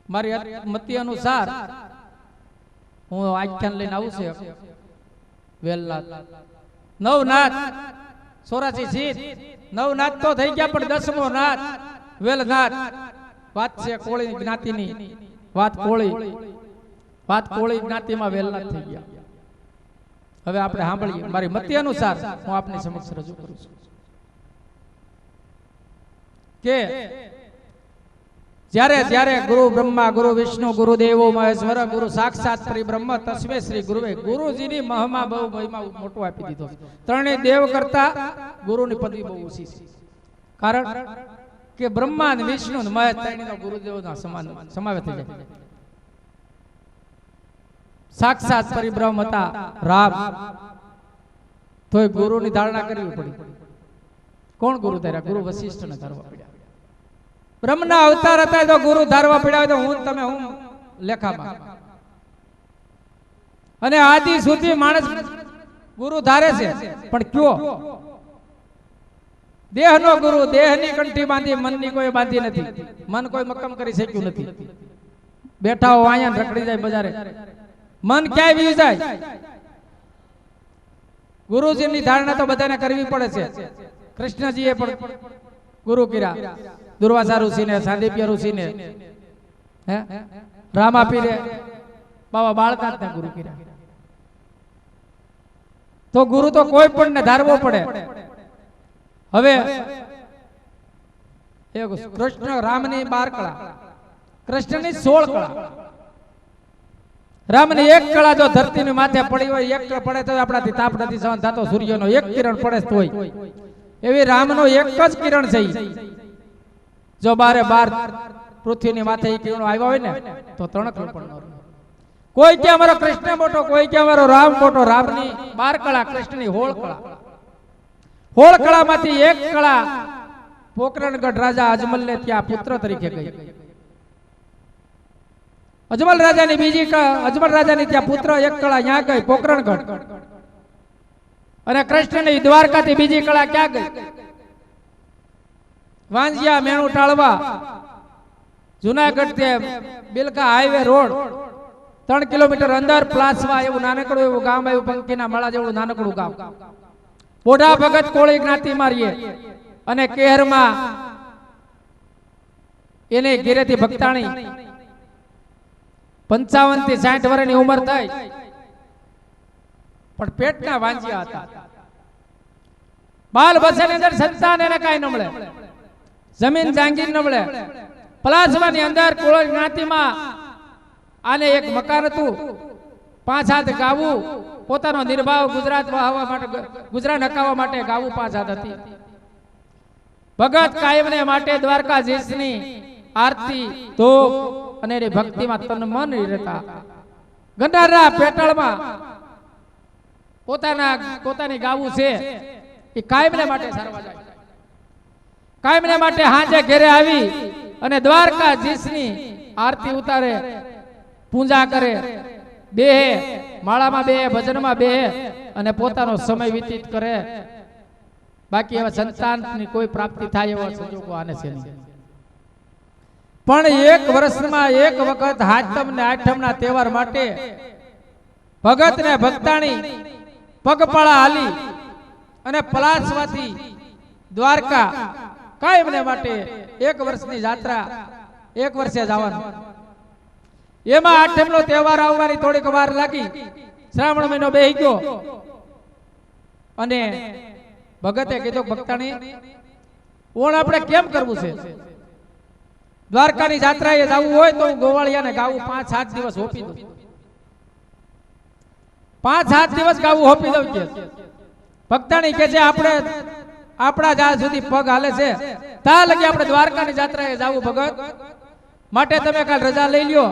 મારી મતિ અનુસાર હું આખ્યાન લઈને આવું છે વેલનાથ નવનાથ 84 જીત નવનાથ તો થઈ ગયા પણ 10મો નાથ વેલનાથ વાત છે કોળી જ્ઞાતિની વાત કોળી જ્ઞાતિમાં વેલનાથ થઈ ગયા। હવે આપણે સાંભળીએ મારી મતિ અનુસાર હું આપની સમક્ષ રજૂ કરું છું કે જ્યારે જ્યારે ગુરુ બ્રહ્મા ગુરુ વિષ્ણુ ગુરુ દેવો મહેશ્વર ગુરુ સાક્ષાત પરિબ્રહ્મ તસ્મે શ્રી ગુરુવે ગુરુજીની મહિમા બહુ મહિમા મોટો આપી દીધો। ત્રણેય દેવ કરતા ગુરુની પદવી બહુ ઊંચી છે, કારણ કે બ્રહ્મા અને વિષ્ણુ અને મહેશ ત્રણેયનો ગુરુદેવના સમાન સમાવેશ થઈ જાય। સાક્ષાત પરિબ્રહ્મ હતા રામ, તોય ગુરુની ધારણા કરવી પડી। કોણ ગુરુ ધાર્યા? ગુરુ વશિષ્ઠને ધારવા પડ્યા। બ્રહ્મના અવતાર હતા તો ગુરુ ધારવા પડ્યા તો હું તમે હું લેખામાં, અને આદિ સુધી માણસ ગુરુ ધારે છે પણ કયો? દેહનો ગુરુ, દેહની કંઠી બાંધી મનની કોઈ બાંધી નથી, મન કોઈ મક્કમ કરી શક્યું નથી। બેઠા હો અહીંયા રખડી જાય બજારે, મન ક્યાંય વી જાય? ગુરુજીની ધારણા તો બધાને કરવી પડે છે। કૃષ્ણજીએ પણ ગુરુ કર્યા, દુર્વાસા ઋષિને, સાંદીપ્ય ઋષિને, રામાપીરે બાબા બાળનાથને ગુરુ કર્યા। તો ગુરુ તો કોઈ પણ ને ધારવો પડે। હવે કૃષ્ણ રામની 12 કળા, કૃષ્ણની 16 કળા। રામની એક કળા જો ધરતીની માથે પડી હોય, એક પડે તો આપણાથી તાપ નથી સહન થતો, સૂર્યનો એક કિરણ પડે તોય, એવી રામનો એક જ કિરણ છે, જો 12 પૃથ્વીની માથે એ કિરણો આવ્યા હોય ને તો તણક પણ ન રહે। કોઈ કે અમારો કૃષ્ણ મોટો, કોઈ કે અમારો રામ મોટો। રામની 12 કળા, કૃષ્ણની 16 કળા। 16 કળામાંથી એક કળા પોકરણગઢ રાજા અજમલને ત્યાં પુત્ર તરીકે ગઈ। અજમલ રાજાની બીજી અજમલ રાજાની ત્યાં પુત્ર એક કળા ત્યાં ગઈ પોકરણગઢ, અને કૃષ્ણની દ્વારકાથી બીજી કળા ક્યાં ગઈ? વાંજિયા મેણું ટાળવા જુનાગઢ થી બિલકા હાઈવે રોડ 3 કિલોમીટર અંદર પ્લાસવા એવું નાનકડું એવું ગામ આવ્યું, પંકીના માળા જેવું નાનકડું ગામ। પોઢા ભગત કોળી જ્ઞાતિ મારીએ, અને કેહરમાં એને ઘેરેથી ભક્તાણી 55 થી 60 વર્ષની ઉંમર થઈ, પણ પેટના વાંજિયા હતા। બાલ બસની અંદર સંતાન એને કાંઈ ન મળે, જમીન જાંગીર ન મળે। પલાસવાની અંદર કોળી જ્ઞાતિમાં આને એક મકાન હતું, 5 હાથ ગાવું, પોતાનો નિર્વાહ ગુજરાત વહાવવા માટે, ગુજરાત નકાવવા માટે ગાવું 5 હાથ હતી। ભગત કાયમને માટે દ્વારકાધીશની આરતી ધૂપ અને એની ભક્તિમાં તન મન રહેતા। ગંડારા પેટાળમાં પોતાની ગાવું છે એ કાયમને માટે સારવા જાય। કાયમને માટે હાંજે ઘરે આવી અને દ્વારકાધીશની આરતી ઉતારે, પૂજા કરે, બેહે માળામાં, બેહે ભજનમાં, બેહે અને પોતાનો સમય વ્યતીત કરે। બાકી એવા સંતાનની કોઈ પ્રાપ્તિ થાય એવા સંજોગો આને છે નહીં। પણ એક વર્ષમાં એક વખત હાતમ ને આઠમના તહેવાર માટે ભગત ને ભક્તાણી પગપાળા હાલી અને પલાસવાથી દ્વારકા કાયમને માટે 1 વર્ષની યાત્રા, 1 વર્ષે જવાનું। એમાં આઠમનો તહેવાર આવવાની થોડીક વાર લાગી, શ્રાવણ મહિનો બેહી ગયો, અને ભગતે કીધું ભક્તાણી ઓણ આપણે કેમ કરવું છે? દ્વારકાની યાત્રાએ જવું હોય તો હું ગોવાળિયાને ગાવું 5-7 દિવસ હોપી દઉં, 5-7 દિવસ ગાવું હોપી દઉં કે ભક્તાણી કે છે આપણે આપણા જ્યાં સુધી પગ હાલે છે ત્યાં લગી આપણે દ્વારકાની યાત્રાએ જવું ભગત, માટે તમે કાલ રજા લઈ લ્યો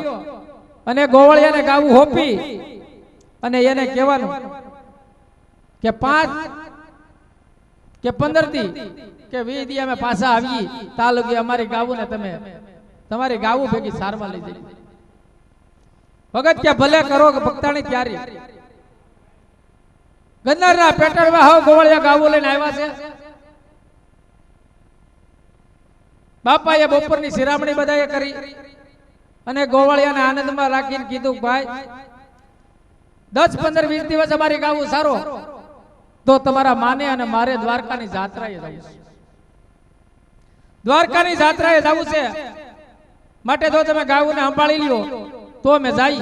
અને ગોવાળિયાને ગાવું હોપી અને એને કહેવાનું કે 5 કે 15 દી કે 20 દી અમે પાછા આવીએ તાલુકે અમારી ગાવું ને તમે તમારી ગાવું ભેગી સારવા લઈ જઈ। ભગત કે ભલે કરો ભક્તાણી ત્યારે ગંધારના પેટણમાં હો ગોવાળિયા ગાવું લઈને આવ્યા છે। બાપાએ બપોરની શિરામણી બધાએ કરી, અને ગોવાળિયાને આનંદમાં રાખીને કીધું ભાઈ 10, 15, 20 દિવસ અમારી ગાવું સારો તો તમારા માને અને મારે દ્વારકાની જાત્રાએ જવું છે. દ્વારકાની જાત્રાએ જવું છે માટે તો તમે ગાવું ને સંભાળી લ્યો તો અમે જઈ.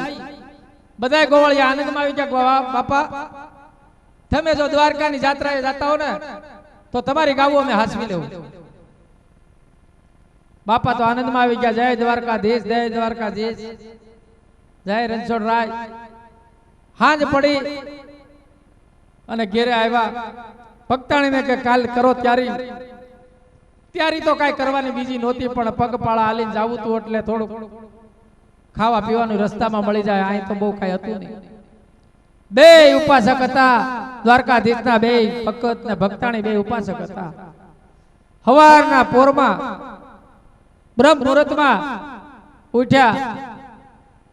બધા ગોવાળિયા આનંદમાં આવી ગયા બાપા તમે જો દ્વારકાની જાત્રાએ જતા હો ને તો તમારી ગાવું અમે હાસવી લેવું. બાપા તો આનંદમાં આવી ગયા. જય દ્વારકાધીશ, જય દ્વારકાધીશ, જય રણછોડરાય. હાંજ પડી અને ઘેરે આવ્યા. ભક્તાણીને કે કાલ કરો ત્યારી તો કાંઈ કરવાની બીજી નહોતી, પણ પગપાળા હાલીને જાવું તું એટલે થોડુંક ખાવા પીવાનું રસ્તામાં મળી જાય. અહીં તો બહુ કાંઈ હતું નહીં. બે ઉપાસક હતા દ્વારકાધીશના, બે ભગત ને ભક્તાણી બે ઉપાસક હતા. સવારના પોરમાં બ્રહ્મ મુહૂર્તમાં ઉઠ્યા,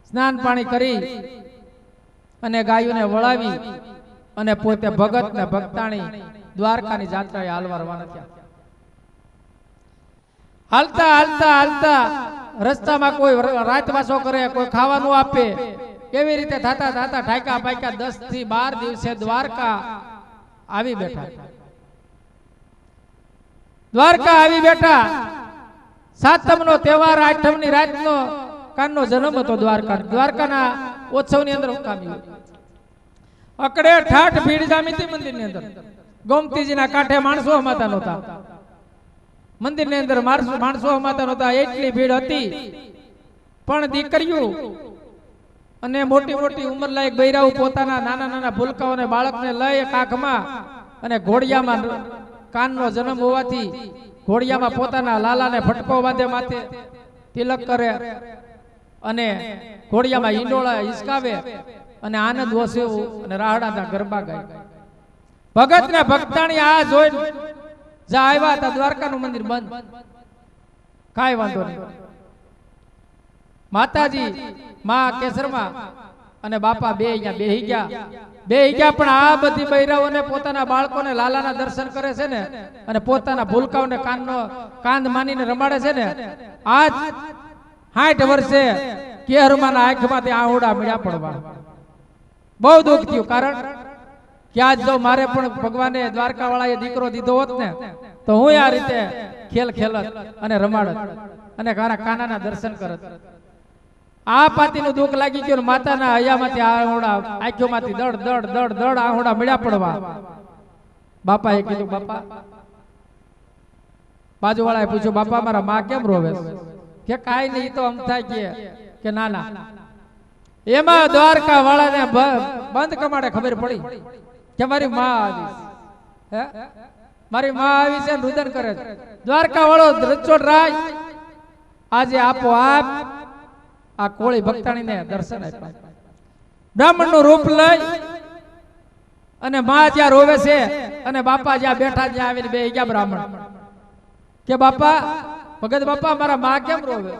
સ્નાન પાણી કરી અને ગાયોને વળાવી અને પોતે ભગત ને ભક્તાણી દ્વારકાની જાત્રાએ હાલવા રવાના થયા. હાલતા હાલતા હાલતા રસ્તામાં કોઈ રાતવાસો કરે, કોઈ ખાવાનું આપે, એવી રીતે થતા થતા ઠાકા પાક્યા. 10 થી 12 દિવસે દ્વારકા આવી બેઠા. દ્વારકા આવી બેઠા. સાતમનો તહેવાર, આઠમની રાતનો કાનનો જન્મ હતો દ્વારકાના ઉત્સવની અંદર ઉકામ્યું. અકડે ઠાઠ ભીડ જામી હતી મંદિરની અંદર. ગોમતીજીના કાંઠે માણસો હમાતા નહોતા. મંદિરની અંદર માણસો હમાતા નહોતા, એટલી ભીડ હતી. પણ દીકરીઓ અને મોટી મોટી ઉંમર લાયક બૈરાઓ પોતાના નાના નાના ભૂલકાઓને બાળકને લઈ કાખમાં અને ઘોડિયામાં, કાનનો જન્મ હોવાથી ઘોડિયામાં પોતાના લાલાને ફટકો બાંધે, માથે તિલક કરે અને ઘોડિયામાં ઈંડોળા હિસકાવે અને આનંદ વસેવું અને રાહડાના ગરબા ગાય. ભગત ને ભક્તાણી આ જોઈ જા આવ્યા હતા. દ્વારકાનું મંદિર બંધ, કાંઈ વાંધો નહીં. માતાજી માં કેસરમાં અને બાપા બે અહીંયા બેહી ગયા. પણ આ બધી બૈરાઓને પોતાના બાળકોને લાલાના દર્શન કરે છે ને અને પોતાના ભૂલકાઓને કાંદ માનીને રમાડે છે ને. આજ 60 વર્ષે કેહરમાના આંખમાંથી આંહોડા મળ્યા પડવા. બહુ દુઃખ થયું. કારણ કે આજ જો મારે પણ ભગવાને દ્વારકા વાળાએ દીકરો દીધો હોત ને તો હું આ રીતે ખેલ ખેલત અને રમાડત અને કાનાના દર્શન કરત. આ પાતીનું દુઃખ લાગી ગયું. માતાના હૈયામાંથી આંહોડા, આંખોમાંથી દડ દડ દડ દડ આંહોડા મળ્યા પડવા. બાપાએ કીધું, બાપા, બાજુવાળાએ પૂછ્યું, બાપા મારા માં કેમ રોવે કે કાંઈ નહીં, તો આમ થાય કે ના ના. એમાં દ્વારકા વાળાને બંધ કમાડે ખબર પડી કે મારી માં આવી છે, મારી માં આવી છે, રુદન કરે છે. દ્વારકા વાળો રણછોડરાય આજે આપો આપ આ કોળી ભક્તાણીને દર્શન આપ્યા. બ્રાહ્મણ નું રૂપ લઈ અને માં જ્યાં રોવે છે અને બાપા જ્યાં બેઠા જ્યાં આવીને બે ગયા બ્રાહ્મણ કે બાપા, ભગત બાપા મારા માં કેમ રોવે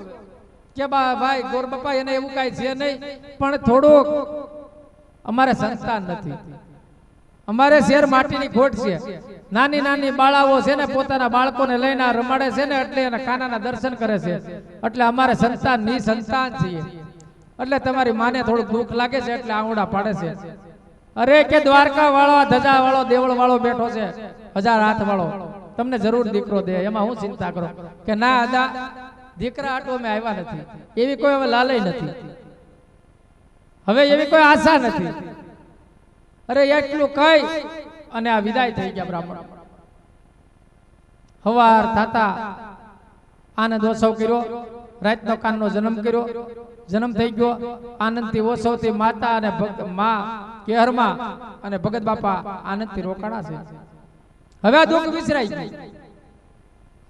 કે ભાઈ ગોર બાપા એને એવું કઈ છે નહીં, પણ થોડુંક અમારે સંતાન નથી, અમારે શેર માટીની ખોટ છે. નાની નાની બાળાઓ છે ને પોતાના બાળકોને લઈને રમાડે છે ને એટલે એના કાનાના દર્શન કરે છે, એટલે અમારે સંતાન ની સંતાન છીએ, એટલે તમારી માને થોડુંક દુઃખ લાગે છે એટલે આંગળા પાડે છે. અરે કે દ્વારકા વાળો, ધજા વાળો, દેવળ વાળો બેઠો છે, 1000 હાથ વાળો, તમને જરૂર દીકરો દે, એમાં હું ચિંતા કરો કે ના અદા દીકરા આટો અમે આવ્યા નથી, એવી કોઈ હવે લાલય નથી, હવે એવી કોઈ આશા નથી. અરે એટલું કઈ અને આ વિદાય થઈ ગયા બ્રાહ્મણ. હવાર થતા આનંદ ઓસવ કર્યો, રાતનો કાનનો જન્મ કર્યો, જન્મ થઈ ગયો. આનંદથી ઓસવથી માતા અને માં કેહરમાં અને ભગત બાપા આનંદથી રોકાણા છે. હવે આ દુઃખ વિસરાઈ ગયું,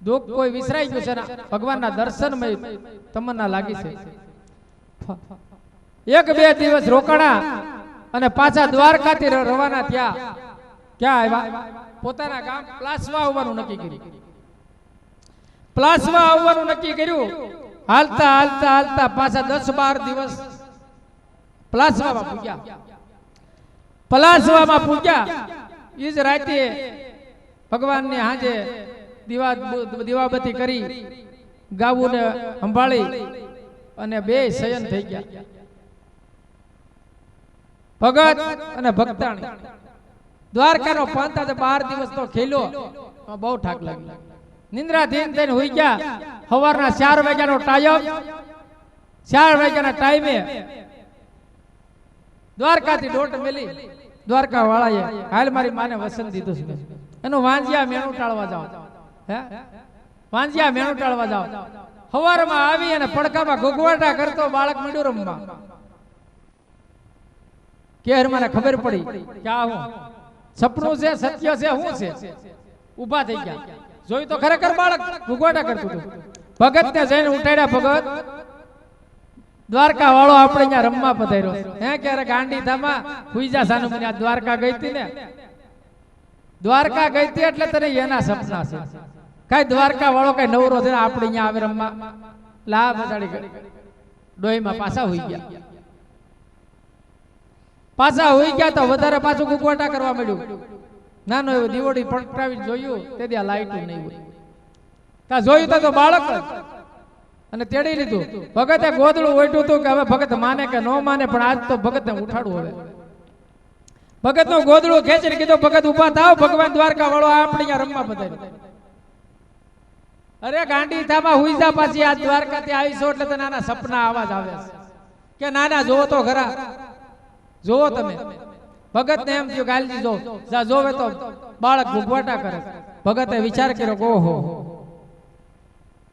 દુઃખ કોઈ વિસરાઈ ગયું છે ને ભગવાનના દર્શનમય તમન્ના લાગી છે. 1-2 દિવસ રોકાણા અને પાછા દ્વારકાથી રવાના થયા. ક્યાં આવ્યા? પોતાના ગામ પ્લાસવા આવવાનું નક્કી કર્યું. પ્લાસવા આવવાનું નક્કી કર્યું. હાલતા હાલતા હાલતા પાછા 10-12 દિવસ પ્લાસવામાં પૂગ્યા. પ્લાસવામાં પૂગ્યા ઈ જ રાતે ભગવાનને હાજે દીવાબત્તી કરી ગાવુને સંભાળી અને બે શયન થઈ ગયા. ભગત અને ભક્તાણી દ્વારકાનો પંથ આજે 12 દિવસ તો ખેલ્યો, બહુ ઠાક લાગી. નિંદ્રાધીન થઈને હોઈ ગયા. સવારના 4 વાગ્યાનો ટાઈમ, 4 વાગ્યાના ટાઈમે દ્વારકાથી દોટ મેલી દ્વારકા વાળાએ હાલ મારી માને વસન દીધું છે, એનું વાંજિયા મેણું ટાળવા જાઓ. હે વાંજિયા મેણું ટાળવા જાઓ. સવારમાં આવી અને પડકામાં ઘોઘવાટા કરતો બાળક મીડું રમવા. કેર મને ખબર પડી કે આ હું સપનું છે, સત્ય છે, શું છે. ઊભા થઈ ગયા, જોઈ તો ખરેખર બાળક ઘોઘવાટા કરતું હતું. ભગત ને જઈને ઉઠાડ્યા. ભગત દ્વારકા વાળો આપણે અહીંયા રમવા પધાર્યો. હે ક્યારે ગાંડી થામાં હુઈજા સાનું મને દ્વારકા ગઈ હતી ને, દ્વારકા ગઈ હતી એટલે તને એના સપના છે. કઈ દ્વારકા વાળો કઈ નવરો છે આપણે અહીંયા આવે રમવા. લા બચાડી ગઈ ડોહીમાં પાછા હોઈ ગયા. પાછા હોઈ ગયા તો વધારે પાછું ગુગવાટા કરવા મળ્યું. નાનો એવો દીવડી પટકાવી જોયું તે દે લાઈટ નહીં હોય. તા જોયું તો બાળક અને તેડી લીધું. ભગતે ગોદડું ઓઢ્યું હતું કે હવે ભગત માને કે ન માને, પણ આજ તો ભગતને ઉઠાડવું. હવે ભગત નું ગોદડું ખેંચીને કીધું ભગત ઉભા થાવ, ભગવાન દ્વારકા વાળો આપણે અહીંયા રમવા બધાય. અરે ગાંડી થામાં હુઈજા પાછી આજ દ્વારકાથી આવીશો એટલે તો નાના સપના આવાજ આવે છે કે નાના જોવો તો ખરા, જોવો તમે. ભગત ને એમ થયું ગાલજી જો જોવે તો બાળક ભૂગવાટા કરે. ભગતે વિચાર કર્યો ઓહો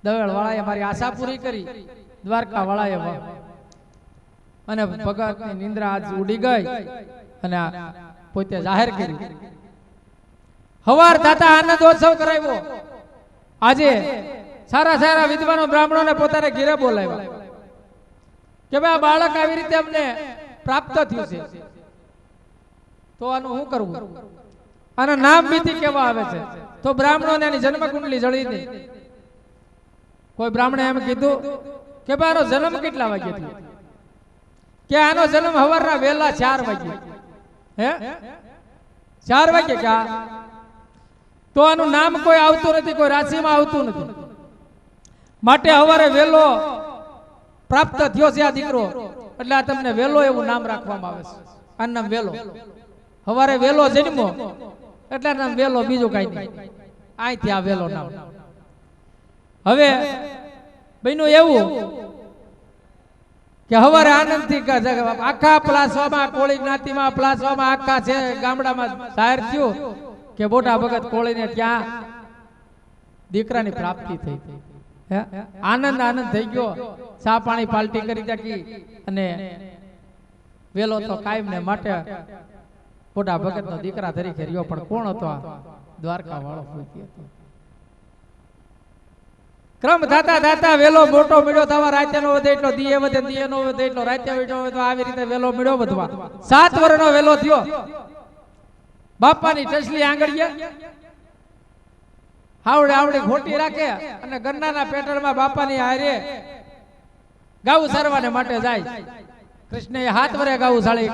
દવેળ વાળાએ મારી આશા પૂરી કરી, દ્વારકા વાળાએ. અને ભગત ની નિંદ્રા આજ ઉડી ગઈ અને પોતે જાહેર કર્યું. હવાર થતા આનંદોત્સવ કરાવ્યો. આજે સારા સારા વિદ્વાનો બ્રાહ્મણોને પોતાને ઘેરે બોલાવ્યા કે ભાઈ આ બાળક આવી રીતે અમને પ્રાપ્ત થયું છે, તો આનું શું કરવું? આના નામ બીથી કેવા આવે છે? તો બ્રાહ્મણોને એની જન્મ કુંડલી જળી દે. કોઈ બ્રાહ્મણે એમ કીધું કે ભાઈ આનો જન્મ કેટલા વાગે થયો? કે આનો જન્મ સવારના વહેલા 4 વાગે. હે 4 વાગે કે તો આનું નામ કોઈ આવતું નથી, કોઈ રાશિમાં આવતું નથી. માટે સવારે વેલો પ્રાપ્ત થયો છે આ દીકરો, એટલે આ તમને વેલો એવું નામ રાખવામાં આવે છે. આ નામ વેલો. સવારે વેલો જન્મો એટલે નામ વેલો, બીજું કઈ નહીં. અહીંથી આ વેલો નામ. હવે બન્યું એવું કે સવારે આનંદથી આખા પ્લાસવામાં, કોળી જ્ઞાતિમાં પ્લાસવામાં આખા છે ગામડામાં જાહેર થયું કે મોટા ભગત કોળીને ત્યાં દીકરાની પ્રાપ્તિ થઈ. આનંદ આનંદ થઈ ગયો. ચા પાણી પાલટી કરી નાખી અને વેલો તો કાયમ ને માટે મોટા ભગત નો દીકરા તરીકે રહ્યો. પણ કોણ હતો? દ્વારકા વાળો હતો. ક્રમ થતા થતા વેલો મોટો મળ્યો થવા. રાતે નો વધે એટલો દીએ વધે, દીએ નો વધે એટલો રાતે વધે. તો આવી રીતે વેલો મળ્યો વધવા. 7 વર્ષનો વેલો થયો. બાપાની ટસલી આંગળીએ હાવડે આવડે ખોટી રાખે અને ગન્નાના પેટરમાં બાપાની હારે ગાવું સારવાને માટે જાય. કૃષ્ણએ 7 વર્ષે ગાવું સાળી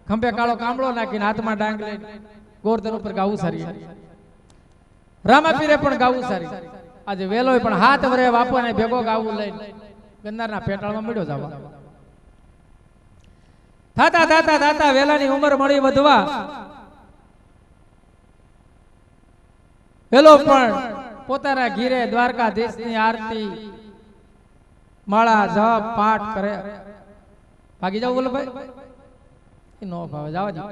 ખંભે કાળો કામળો નાખીને હાથમાં ડાંગ લઈને ગોરધન ઉપર ગાવું સારી. રામાપીરે પણ ગાવું સારી. આજે વેલો પણ 7 વર્ષે બાપાને ભેગો ગાવું લઈને ગન્નારના પેટાળમાં મળ્યો જવા. થાતા થાતા થાતા વેલાની ઉંમર મળી વધવા. વેલો પણ પોતાના ઘીરે દ્વારકાધીશની આરતી માળા જપ પાઠ કરે. ભાગી જાવ બોલો ભાઈ, નો ભાવે જવા દો.